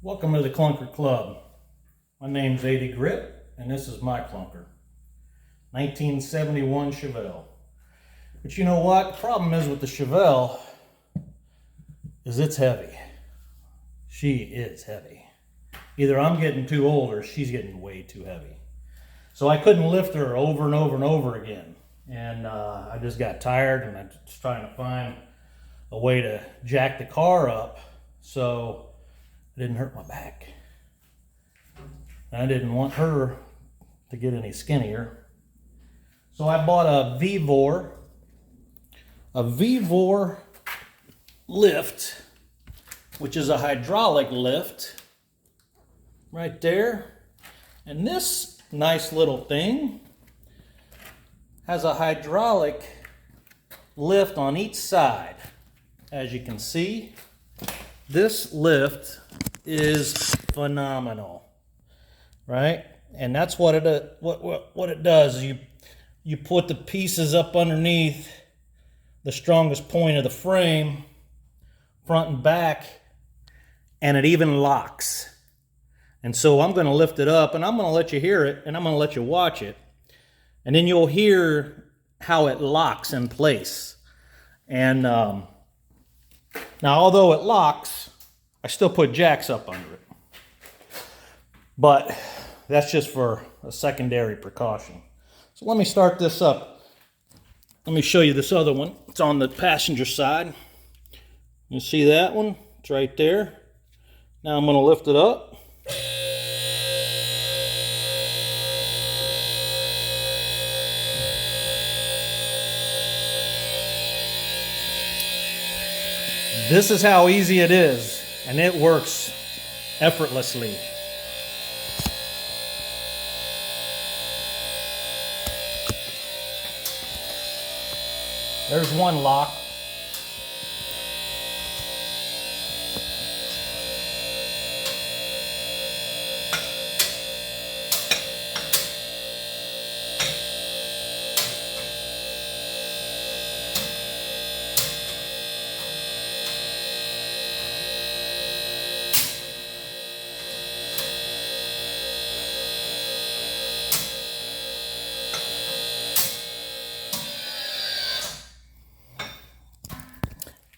Welcome to the Clunker Club. My name's 80 Grit, and this is my clunker. 1971 Chevelle. But you know what? The problem is with the Chevelle is it's heavy. She is heavy. Either I'm getting too old or she's getting way too heavy. So I couldn't lift her over and over and over again. And I just got tired, and I'm just trying to find a way to jack the car up so it didn't hurt my back. I didn't want her to get any skinnier. So I bought a VEVOR lift, which is a hydraulic lift right there. And this nice little thing has a hydraulic lift on each side. As you can see, this lift is phenomenal, right? And that's what it does. You put the pieces up underneath the strongest point of the frame, front and back, and it even locks. And so I'm going to lift it up, and I'm going to let you hear it, and I'm going to let you watch it, and then you'll hear how it locks in place. And now, although it locks, I still put jacks up under it. But that's just for a secondary precaution. So let me start this up. Let me show you this other one. It's on the passenger side. You see that one? It's right there. Now I'm going to lift it up. This is how easy it is, and it works effortlessly. There's one lock.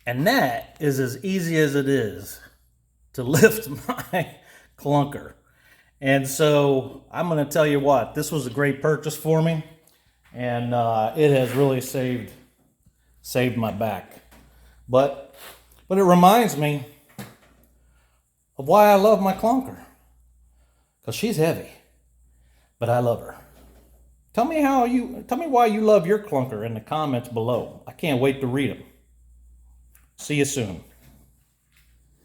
And that is as easy as it is to lift my clunker. And so I'm going to tell you what, this was a great purchase for me, and it has really saved my back. But it reminds me of why I love my clunker, because she's heavy, but I love her. Tell me why you love your clunker in the comments below. I can't wait to read them. See you soon.